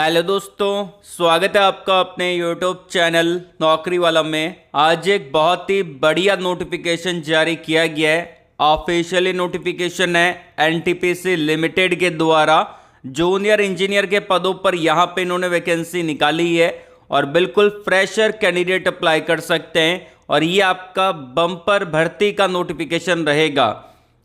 Hello दोस्तों, स्वागत है आपका अपने यूट्यूब चैनल नौकरी वाला में। आज एक बहुत ही बढ़िया नोटिफिकेशन जारी किया गया है। ऑफिशियली नोटिफिकेशन है एनटीपीसी लिमिटेड के द्वारा जूनियर इंजीनियर के पदों पर यहाँ पे इन्होंने वैकेंसी निकाली है और बिल्कुल फ्रेशर कैंडिडेट अप्लाई कर सकते हैं और ये आपका बम्पर भर्ती का नोटिफिकेशन रहेगा।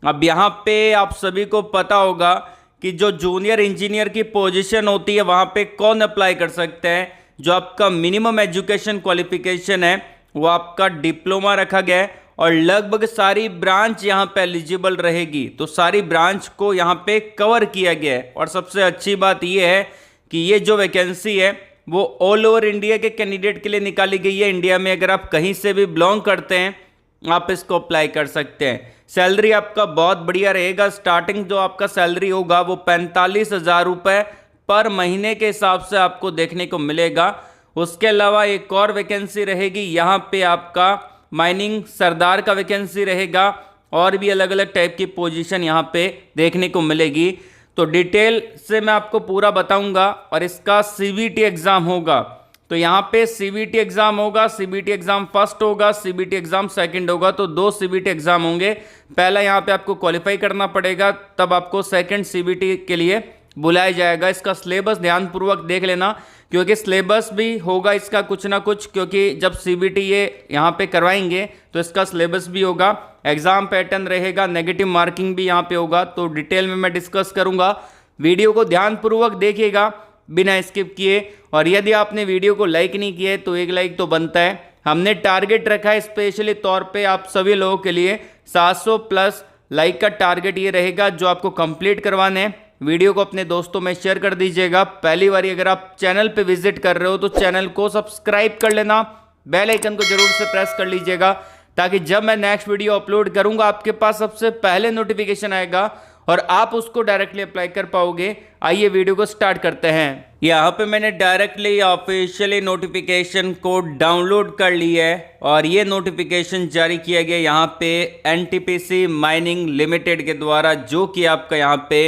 अब यहाँ पे आप सभी को पता होगा कि जो जूनियर इंजीनियर की पोजीशन होती है वहाँ पे कौन अप्लाई कर सकते हैं। जो आपका मिनिमम एजुकेशन क्वालिफिकेशन है वो आपका डिप्लोमा रखा गया है और लगभग सारी ब्रांच यहाँ पे एलिजिबल रहेगी, तो सारी ब्रांच को यहाँ पे कवर किया गया है। और सबसे अच्छी बात ये है कि ये जो वैकेंसी है वो ऑल ओवर इंडिया के कैंडिडेट के लिए निकाली गई है। इंडिया में अगर आप कहीं से भी बिलोंग करते हैं आप इसको अप्लाई कर सकते हैं। सैलरी आपका बहुत बढ़िया रहेगा। स्टार्टिंग जो आपका सैलरी होगा वो 45,000 रुपये पर महीने के हिसाब से आपको देखने को मिलेगा। उसके अलावा एक और वैकेंसी रहेगी, यहाँ पे आपका माइनिंग सरदार का वैकेंसी रहेगा और भी अलग अलग टाइप की पोजीशन यहाँ पे देखने को मिलेगी। तो डिटेल से मैं आपको पूरा बताऊंगा और इसका सीबीटी एग्ज़ाम होगा। तो यहाँ पे सीबीटी एग्ज़ाम होगा, सीबीटी एग्ज़ाम फर्स्ट होगा, सीबीटी एग्ज़ाम सेकंड होगा, तो दो सीबीटी एग्ज़ाम होंगे। पहला यहाँ पे आपको क्वालिफाई करना पड़ेगा, तब आपको सेकंड सीबीटी के लिए बुलाया जाएगा। इसका सिलेबस ध्यानपूर्वक देख लेना क्योंकि सिलेबस भी होगा इसका कुछ ना कुछ, क्योंकि जब सीबीटी ये यहाँ पे करवाएंगे तो इसका सिलेबस भी होगा, एग्ज़ाम पैटर्न रहेगा, नेगेटिव मार्किंग भी यहाँ पे होगा। तो डिटेल में मैं डिस्कस करूँगा, वीडियो को ध्यानपूर्वक देखिएगा बिना स्किप किए। और यदि आपने वीडियो को लाइक नहीं किया तो एक लाइक तो बनता है। हमने टारगेट रखा है स्पेशली तौर पे आप सभी लोगों के लिए 700 प्लस लाइक का टारगेट ये रहेगा जो आपको कंप्लीट करवाने हैं। वीडियो को अपने दोस्तों में शेयर कर दीजिएगा। पहली बार अगर आप चैनल पे विजिट कर रहे हो तो चैनल को सब्सक्राइब कर लेना, बेल आइकन को जरूर से प्रेस कर लीजिएगा ताकि जब मैं नेक्स्ट वीडियो अपलोड करूंगा आपके पास सबसे पहले नोटिफिकेशन आएगा और आप उसको डायरेक्टली अप्लाई कर पाओगे। आइए वीडियो को स्टार्ट करते हैं। यहाँ पे मैंने डायरेक्टली ऑफिशियली नोटिफिकेशन को डाउनलोड कर लिया है और ये नोटिफिकेशन जारी किया गया यहाँ पे एनटीपीसी माइनिंग लिमिटेड के द्वारा, जो कि आपका यहाँ पे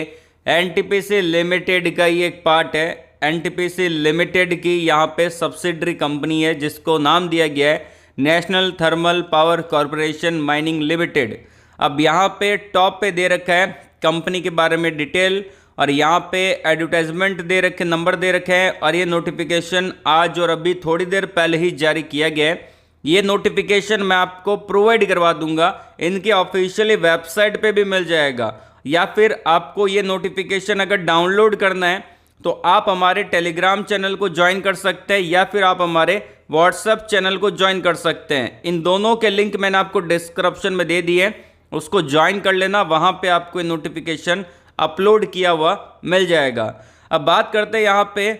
एनटीपीसी लिमिटेड का ही एक पार्ट है। एनटीपीसी लिमिटेड की यहाँ पे सब्सिडरी कंपनी है जिसको नाम दिया गया है national thermal power corporation mining limited. अब यहाँ पे टॉप पे दे रखा है कंपनी के बारे में डिटेल और यहाँ पे एडवर्टाइजमेंट दे रखे, नंबर दे रखे हैं और ये नोटिफिकेशन आज और अभी थोड़ी देर पहले ही जारी किया गया है। ये नोटिफिकेशन मैं आपको प्रोवाइड करवा दूंगा, इनके ऑफिशियली वेबसाइट पे भी मिल जाएगा, या फिर आपको ये नोटिफिकेशन अगर डाउनलोड करना है तो आप हमारे टेलीग्राम चैनल को ज्वाइन कर सकते हैं या फिर आप हमारे व्हाट्सएप चैनल को ज्वाइन कर सकते हैं। इन दोनों के लिंक मैंने आपको डिस्क्रिप्शन में दे दिए, उसको ज्वाइन कर लेना, वहाँ पे आपको नोटिफिकेशन अपलोड किया हुआ मिल जाएगा। अब बात करते हैं यहाँ पे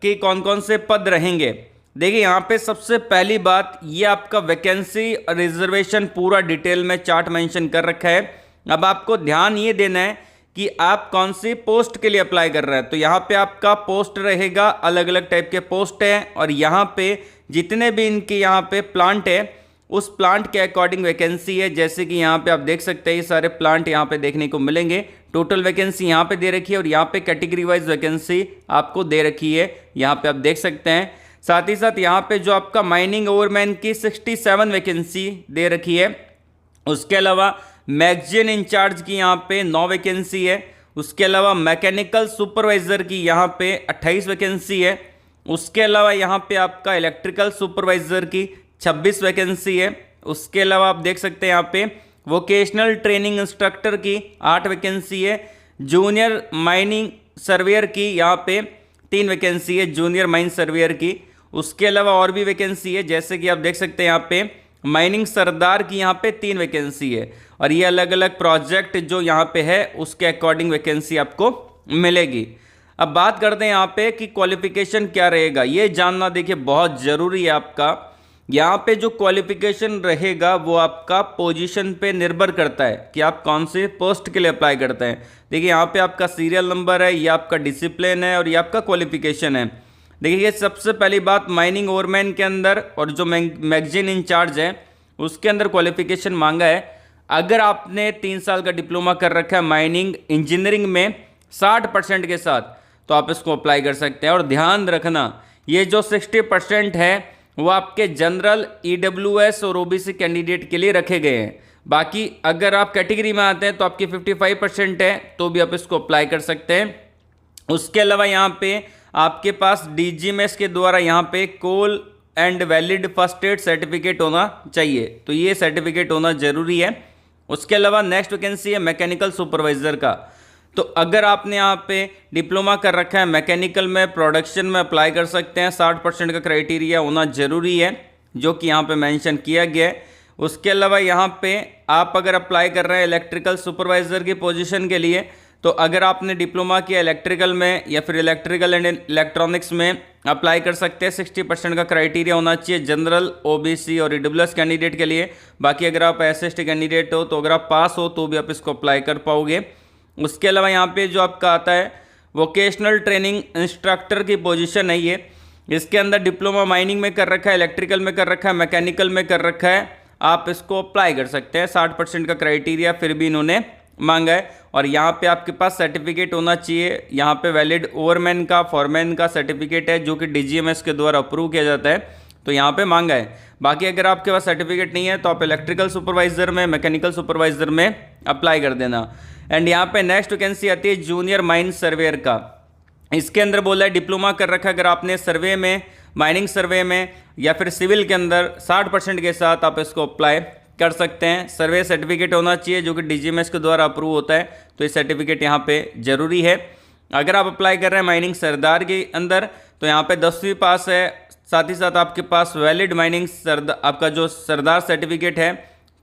कि कौन कौन से पद रहेंगे। देखिए यहाँ पे सबसे पहली बात, ये आपका वैकेंसी रिजर्वेशन पूरा डिटेल में चार्ट मेंशन कर रखा है। अब आपको ध्यान ये देना है कि आप कौन सी पोस्ट के लिए अप्लाई कर रहे हैं। तो यहाँ पे आपका पोस्ट रहेगा, अलग अलग टाइप के पोस्ट हैं और यहाँ पे जितने भी इनके यहाँ पे प्लांट है उस प्लांट के अकॉर्डिंग वैकेंसी है। जैसे कि यहाँ पे आप देख सकते हैं ये सारे प्लांट यहाँ पे देखने को मिलेंगे। टोटल वैकेंसी यहाँ पे दे रखी है और यहाँ पे कैटेगरी वाइज वैकेंसी आपको दे रखी है, यहाँ पे आप देख सकते हैं। साथ ही साथ यहाँ पे जो आपका माइनिंग ओवरमैन की 67 वैकेंसी दे रखी है। उसके अलावा मैगजीन इंचार्ज की यहाँ पे 9 वैकेंसी है। उसके अलावा मैकेनिकल सुपरवाइजर की यहाँ पे 28 वैकेंसी है। उसके अलावा यहाँ पे आपका इलेक्ट्रिकल सुपरवाइजर की 26 वैकेंसी है। उसके अलावा आप देख सकते हैं यहाँ पे वोकेशनल ट्रेनिंग इंस्ट्रक्टर की 8 वैकेंसी है। जूनियर माइनिंग सर्वेयर की यहाँ पे 3 वैकेंसी है, जूनियर माइन सर्वेयर की। उसके अलावा और भी वैकेंसी है, जैसे कि आप देख सकते हैं यहाँ पे माइनिंग सरदार की यहाँ पे 3 वैकेंसी है और ये अलग अलग प्रोजेक्ट जो यहाँ पे है उसके अकॉर्डिंग वैकेंसी आपको मिलेगी। अब बात करते हैं यहाँ पे कि क्वालिफिकेशन क्या रहेगा, ये जानना देखिए बहुत ज़रूरी है आपका। यहाँ पे जो क्वालिफिकेशन रहेगा वो आपका पोजीशन पे निर्भर करता है कि आप कौन से पोस्ट के लिए अप्लाई करते हैं। देखिए यहाँ पे आपका सीरियल नंबर है, ये आपका डिसिप्लिन है और ये आपका क्वालिफिकेशन है। देखिए सबसे पहली बात, माइनिंग ओवरमैन के अंदर और जो मैगजीन इंचार्ज है उसके अंदर क्वालिफिकेशन मांगा है। अगर आपने 3 साल का डिप्लोमा कर रखा है माइनिंग इंजीनियरिंग में 60% के साथ, तो आप इसको अप्लाई कर सकते हैं। और ध्यान रखना, ये जो 60% है वो आपके जनरल, EWS और OBC कैंडिडेट के लिए रखे गए हैं। बाकी अगर आप कैटेगरी में आते हैं तो आपकी 55% है, तो भी आप इसको अप्लाई कर सकते हैं। उसके अलावा यहाँ पे आपके पास DGMS के द्वारा यहाँ पे कोल and valid first aid certificate होना चाहिए, तो ये सर्टिफिकेट होना जरूरी है। उसके अलावा नेक्स्ट वैकेंसी है मैकेनिकल सुपरवाइजर का। तो अगर आपने यहाँ पे डिप्लोमा कर रखा है मैकेनिकल में, प्रोडक्शन में अप्लाई कर सकते हैं। 60% का क्राइटेरिया होना जरूरी है, जो कि यहाँ पे मेंशन किया गया है। उसके अलावा यहाँ पे आप अगर अप्लाई कर रहे हैं इलेक्ट्रिकल सुपरवाइजर की पोजीशन के लिए, तो अगर आपने डिप्लोमा किया इलेक्ट्रिकल में या फिर इलेक्ट्रिकल एंड इलेक्ट्रॉनिक्स में, अप्लाई कर सकते हैं। 60% का क्राइटेरिया होना चाहिए जनरल, OBC और EWS कैंडिडेट के लिए। बाकी अगर आप SST कैंडिडेट हो तो अगर आप पास हो तो भी आप इसको अप्लाई कर पाओगे। उसके अलावा यहाँ पे जो आपका आता है वोकेशनल ट्रेनिंग इंस्ट्रक्टर की पोजीशन है ये। इसके अंदर डिप्लोमा माइनिंग में कर रखा है, इलेक्ट्रिकल में कर रखा है, मैकेनिकल में कर रखा है, आप इसको अप्लाई कर सकते हैं। 60% का क्राइटेरिया फिर भी इन्होंने मांगा है। और यहाँ पे आपके पास सर्टिफिकेट होना चाहिए, यहाँ पे वैलिड ओवरमैन का, फॉरमैन का सर्टिफिकेट है, जो कि DGMS के द्वारा अप्रूव किया जाता है, तो यहाँ पे मांगा है। बाकी अगर आपके पास सर्टिफिकेट नहीं है तो आप इलेक्ट्रिकल सुपरवाइजर में, मैकेनिकल सुपरवाइजर में अप्लाई कर देना। एंड यहाँ पे नेक्स्ट वैकेंसी आती है जूनियर माइन सर्वेयर का। इसके अंदर बोला है डिप्लोमा कर रखा है अगर आपने सर्वे में, माइनिंग सर्वे में या फिर सिविल के अंदर 60% के साथ आप इसको अप्लाई कर सकते हैं। सर्वे सर्टिफिकेट होना चाहिए, जो कि DGMS के द्वारा अप्रूव होता है, तो ये सर्टिफिकेट यहाँ पे जरूरी है। अगर आप अप्लाई कर रहे हैं माइनिंग सरदार के अंदर, तो यहाँ पे 10वीं पास है, साथ ही साथ आपके पास वैलिड माइनिंग आपका जो सरदार सर्टिफिकेट है,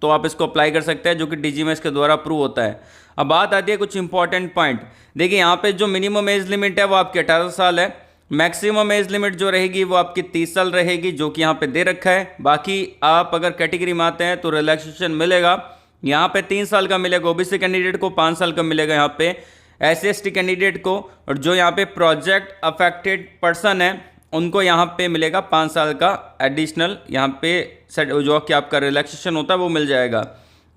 तो आप इसको अप्लाई कर सकते हैं, जो कि DGMS के द्वारा अप्रूव होता है। अब बात आती है कुछ इंपॉर्टेंट पॉइंट। देखिए यहाँ पे जो मिनिमम एज लिमिट है वो आपकी 18 साल है। मैक्सिमम एज लिमिट जो रहेगी वो आपकी 30 साल रहेगी, जो कि यहाँ पे दे रखा है। बाकी आप अगर कैटेगरी में आते हैं तो रिलैक्सेशन मिलेगा, यहाँ पे 3 साल का मिलेगा OBC कैंडिडेट को, 5 साल का मिलेगा यहाँ पे SC/ST कैंडिडेट को, और जो यहाँ पे प्रोजेक्ट अफेक्टेड पर्सन है उनको यहाँ पे मिलेगा 5 साल का एडिशनल, यहाँ पे जो कि आपका रिलैक्सेशन होता है वो मिल जाएगा।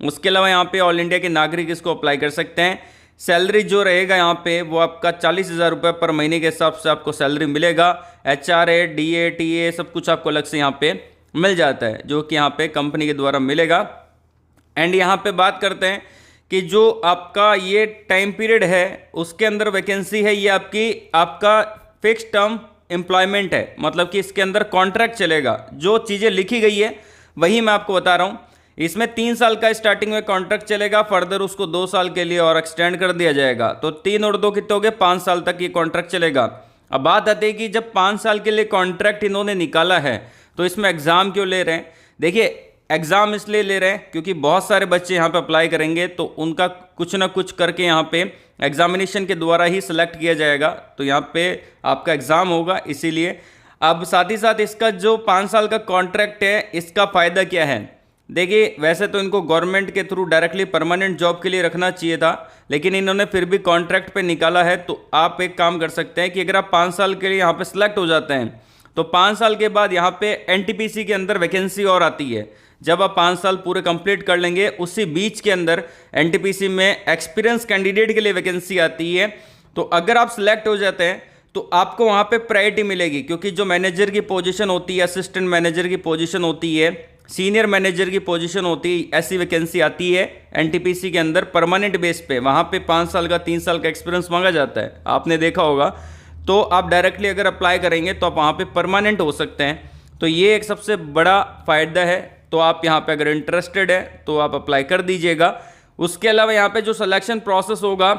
उसके अलावा यहाँ पे ऑल इंडिया के नागरिक इसको अप्लाई कर सकते हैं। सैलरी जो रहेगा यहाँ पे वो आपका 40,000 रुपये पर महीने के हिसाब से आपको सैलरी मिलेगा। HRA, DA, TA सब कुछ आपको अलग से यहाँ पे मिल जाता है, जो कि यहाँ पे कंपनी के द्वारा मिलेगा। एंड यहाँ पे बात करते हैं कि जो आपका ये टाइम पीरियड है उसके अंदर वैकेंसी है, ये आपका फिक्स टर्म एम्प्लॉयमेंट है, मतलब कि इसके अंदर कॉन्ट्रैक्ट चलेगा। जो चीज़ें लिखी गई है वही मैं आपको बता रहा हूँ। इसमें 3 साल का स्टार्टिंग में कॉन्ट्रैक्ट चलेगा, फर्दर उसको 2 साल के लिए और एक्सटेंड कर दिया जाएगा, तो 3 और 2 कितने हो गए, 5 साल तक ये कॉन्ट्रैक्ट चलेगा। अब बात आती है कि जब 5 साल के लिए कॉन्ट्रैक्ट इन्होंने निकाला है तो इसमें एग्ज़ाम क्यों ले रहे हैं। देखिए एग्ज़ाम इसलिए ले रहे हैं क्योंकि बहुत सारे बच्चे यहाँ पे अप्लाई करेंगे, तो उनका कुछ ना कुछ करके यहाँ पे एग्जामिनेशन के द्वारा ही सिलेक्ट किया जाएगा, तो यहाँ पे आपका एग्ज़ाम होगा, इसीलिए। अब साथ ही साथ इसका जो 5 साल का कॉन्ट्रैक्ट है, इसका फ़ायदा क्या है। देखिए वैसे तो इनको गवर्नमेंट के थ्रू डायरेक्टली परमानेंट जॉब के लिए रखना चाहिए था, लेकिन इन्होंने फिर भी कॉन्ट्रैक्ट पे निकाला है। तो आप एक काम कर सकते हैं कि अगर आप 5 साल के लिए यहाँ पे सिलेक्ट हो जाते हैं तो 5 साल के बाद यहाँ पे NTPC के अंदर वैकेंसी और आती है। जब आप 5 साल पूरे कंप्लीट कर लेंगे, उसी बीच के अंदर NTPC में एक्सपीरियंस कैंडिडेट के लिए वैकेंसी आती है। तो अगर आप सिलेक्ट हो जाते हैं तो आपको वहाँ पे प्रायोरिटी मिलेगी, क्योंकि जो मैनेजर की पोजीशन होती है, असिस्टेंट मैनेजर की पोजीशन होती है, सीनियर मैनेजर की पोजीशन होती है, ऐसी वैकेंसी आती है NTPC के अंदर परमानेंट बेस पे। वहाँ पे 5 साल का, 3 साल का एक्सपीरियंस मांगा जाता है, आपने देखा होगा। तो आप डायरेक्टली अगर अप्लाई करेंगे तो आप वहाँ पे परमानेंट हो सकते हैं। तो ये एक सबसे बड़ा फ़ायदा है। तो आप यहाँ पे अगर इंटरेस्टेड है तो आप अप्लाई कर दीजिएगा। उसके अलावा यहाँ पे जो सिलेक्शन प्रोसेस होगा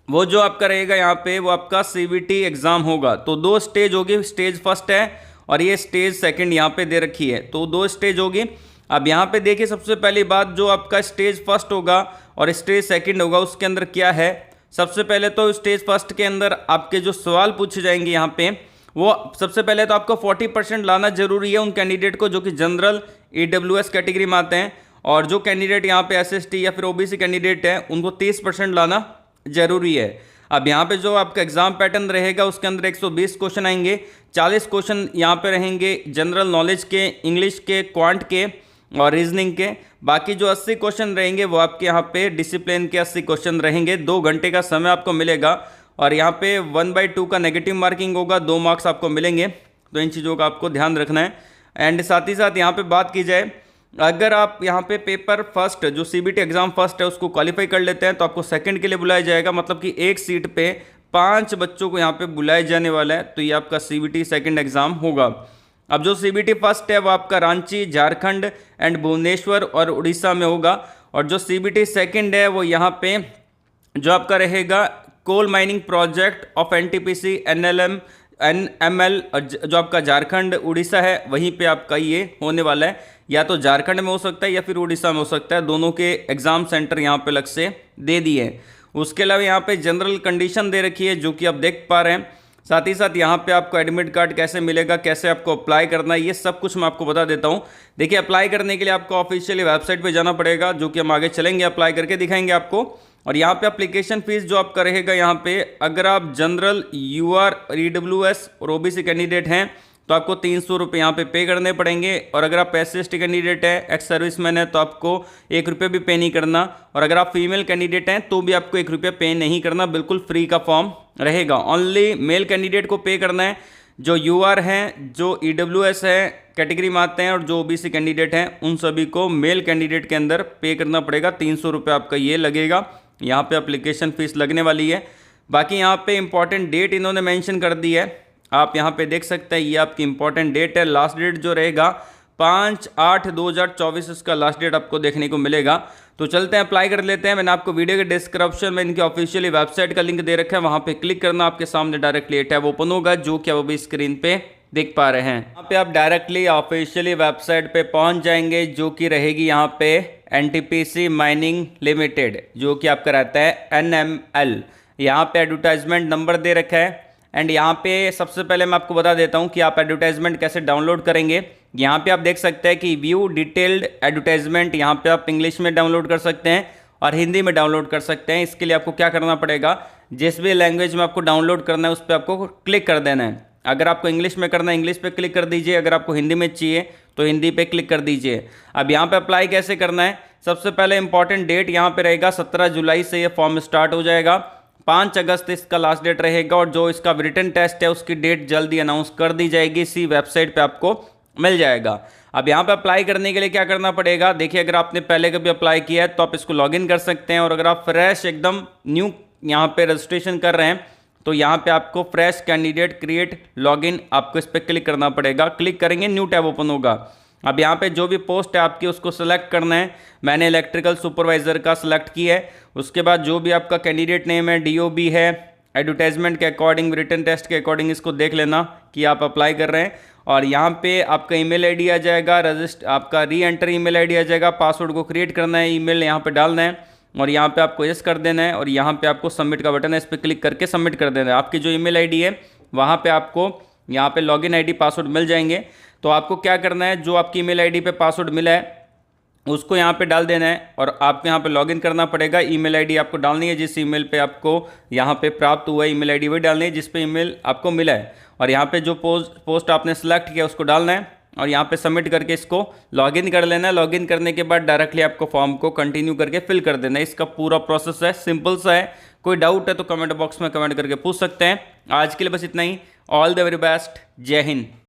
वो जो आपका रहेगा यहाँ पे, वो आपका CVT एग्ज़ाम होगा। तो 2 स्टेज होगी, स्टेज फर्स्ट है और ये स्टेज सेकंड यहाँ पे दे रखी है, तो 2 स्टेज होगी। अब यहाँ पे देखिए सबसे पहली बात, जो आपका स्टेज फर्स्ट होगा और स्टेज सेकंड होगा उसके अंदर क्या है। सबसे पहले तो स्टेज फर्स्ट के अंदर आपके जो सवाल पूछे जाएंगे यहाँ पे, वो सबसे पहले तो आपको 40% लाना जरूरी है उन कैंडिडेट को जो कि जनरल EWS कैटेगरी में आते हैं, और जो कैंडिडेट यहाँ पे SST या फिर OBC कैंडिडेट है उनको 30% लाना जरूरी है। अब यहाँ पे जो आपका एग्जाम पैटर्न रहेगा उसके अंदर 120 क्वेश्चन आएंगे, 40 क्वेश्चन यहाँ पे रहेंगे जनरल नॉलेज के, इंग्लिश के, क्वांट के और रीजनिंग के। बाकी जो 80 क्वेश्चन रहेंगे वो आपके यहाँ पे डिसिप्लिन के 80 क्वेश्चन रहेंगे। 2 घंटे का समय आपको मिलेगा और यहाँ पे 1/2 का नेगेटिव मार्किंग होगा, 2 मार्क्स आपको मिलेंगे। तो इन चीज़ों का आपको ध्यान रखना है। एंड साथ ही साथ यहाँ पे बात की जाए, अगर आप यहाँ पे पेपर फर्स्ट जो सीबीटी एग्जाम फर्स्ट है उसको क्वालिफाई कर लेते हैं तो आपको सेकंड के लिए बुलाया जाएगा, मतलब कि एक सीट पे 5 बच्चों को यहाँ पे बुलाए जाने वाला है। तो ये आपका सीबीटी सेकंड एग्जाम होगा। अब जो सीबीटी फर्स्ट है वो आपका रांची, झारखंड एंड भुवनेश्वर और उड़ीसा में होगा। और जो सीबीटी सेकंड है वो यहाँ पे जो आपका रहेगा coal mining project of NTPC NLM NML, जो आपका झारखंड उड़ीसा है वहीं पे आपका ये होने वाला है। या तो झारखंड में हो सकता है या फिर उड़ीसा में हो सकता है, दोनों के एग्जाम सेंटर यहाँ पे अलग से दे दिए हैं। उसके अलावा यहाँ पे जनरल कंडीशन दे रखी है जो कि आप देख पा रहे हैं। साथ ही साथ यहाँ पे आपको एडमिट कार्ड कैसे मिलेगा, कैसे आपको अप्लाई करना है, ये सब कुछ मैं आपको बता देता हूँ। देखिए, अप्लाई करने के लिए आपको ऑफिशियली वेबसाइट पे जाना पड़ेगा, जो कि हम आगे चलेंगे अप्लाई करके दिखाएंगे आपको। और यहाँ पे एप्लीकेशन फीस जो आपका रहेगा, यहाँ पे अगर आप जनरल, यूआर, ईडब्ल्यूएस और ओबीसी कैंडिडेट हैं तो आपको 300 रुपये यहाँ पे पे करने पड़ेंगे। और अगर आप SC/ST कैंडिडेट है, एक्स सर्विसमैन है, तो आपको 1 रुपये भी पे नहीं करना। और अगर आप फीमेल कैंडिडेट हैं तो भी आपको 1 रुपये पे नहीं करना, बिल्कुल फ्री का फॉर्म रहेगा। ओनली मेल कैंडिडेट को पे करना है। जो यूआर हैं, जो ईडब्ल्यूएस है कैटेगरी में आते हैं और जो ओबीसी कैंडिडेट हैं, उन सभी को मेल कैंडिडेट के अंदर पे करना पड़ेगा। 300 रुपये आपका ये लगेगा, यहाँ पे एप्लीकेशन फ़ीस लगने वाली है। बाकी यहाँ पे इंपॉर्टेंट डेट इन्होंने मेंशन कर दी है, आप यहाँ पे देख सकते हैं, ये आपकी इंपॉर्टेंट डेट है। लास्ट डेट जो रहेगा 5/8/2024 इसका लास्ट डेट आपको देखने को मिलेगा। तो चलते हैं अप्लाई कर लेते हैं। मैंने आपको वीडियो के डिस्क्रिप्शन में इनकी ऑफिशियली वेबसाइट का लिंक दे रखा है, वहाँ पे क्लिक करना, आपके सामने डायरेक्टली ये टैब ओपन होगा जो कि आप अभी स्क्रीन पे देख पा रहे हैं। यहाँ पे आप डायरेक्टली ऑफिशियली वेबसाइट पे पहुँच जाएंगे, जो कि रहेगी यहाँ पे एनटीपीसी माइनिंग लिमिटेड, जो कि आपका रहता है NML। यहाँ पे एडवर्टाइजमेंट नंबर दे रखा है। एंड यहाँ पे सबसे पहले मैं आपको बता देता हूँ कि आप एडवर्टाइजमेंट कैसे डाउनलोड करेंगे। यहाँ पे आप देख सकते हैं कि व्यू डिटेल्ड एडवर्टाइजमेंट, यहाँ पे आप इंग्लिश में डाउनलोड कर सकते हैं और हिंदी में डाउनलोड कर सकते हैं। इसके लिए आपको क्या करना पड़ेगा, जिस भी लैंग्वेज में आपको डाउनलोड करना है उस पर आपको क्लिक कर देना है। अगर आपको इंग्लिश में करना है इंग्लिश पे क्लिक कर दीजिए, अगर आपको हिंदी में चाहिए तो हिंदी पे क्लिक कर दीजिए। अब यहाँ पे अप्लाई कैसे करना है, सबसे पहले इंपॉर्टेंट डेट यहाँ पे रहेगा 17 जुलाई से ये फॉर्म स्टार्ट हो जाएगा। 5 अगस्त इसका लास्ट डेट रहेगा। और जो इसका रिटन टेस्ट है उसकी डेट जल्दी अनाउंस कर दी जाएगी, इसी वेबसाइट पे आपको मिल जाएगा। अब यहाँ पे अप्लाई करने के लिए क्या करना पड़ेगा, देखिए, अगर आपने पहले कभी अप्लाई किया है तो आप इसको लॉगिन कर सकते हैं। और अगर आप फ्रेश एकदम न्यू यहाँ पे रजिस्ट्रेशन कर रहे हैं तो यहाँ पे आपको फ्रेश कैंडिडेट क्रिएट लॉगिन, आपको इस पर क्लिक करना पड़ेगा। क्लिक करेंगे, न्यू टैब ओपन होगा। अब यहाँ पे जो भी पोस्ट है आपकी उसको सेलेक्ट करना है। मैंने इलेक्ट्रिकल सुपरवाइजर का सिलेक्ट किया है। उसके बाद जो भी आपका कैंडिडेट नेम है, DOB है, एडवर्टाइजमेंट के अकॉर्डिंग, रिटन टेस्ट के अकॉर्डिंग इसको देख लेना कि आप अप्लाई कर रहे हैं। और यहाँ पे आपका ईमेल आईडी आ जाएगा, आपका री एंटर ईमेल आईडी आ जाएगा, पासवर्ड को क्रिएट करना है, ईमेल यहाँ पे डालना है और यहाँ पे आपको यस कर देना है। और यहाँ पे आपको सबमिट का बटन है, इस पर क्लिक करके सबमिट कर देना है। आपकी जो ईमेल आईडी है वहाँ पे आपको यहाँ पे लॉगिन आईडी, पासवर्ड मिल जाएंगे। तो आपको क्या करना है, जो आपकी ईमेल आईडी पे पासवर्ड मिला है उसको यहाँ पे डाल देना है और आपको यहाँ पे लॉगिन करना पड़ेगा। ईमेल आईडी आपको डालनी है, जिस ईमेल पे आपको यहाँ पे प्राप्त हुआ है ईमेल आईडी वही डालनी है जिस पे ईमेल आपको मिला है। और यहाँ पे जो पोस्ट आपने सेलेक्ट किया उसको डालना है और यहाँ पे सबमिट करके इसको लॉगिन कर लेना है। लॉगिन करने के बाद डायरेक्टली आपको फॉर्म को कंटिन्यू करके फिल कर देना है। इसका पूरा प्रोसेस है, सिंपल सा है। कोई डाउट है तो कमेंट बॉक्स में कमेंट करके पूछ सकते हैं। आज के लिए बस इतना ही। ऑल द वेरी बेस्ट, जय हिंद।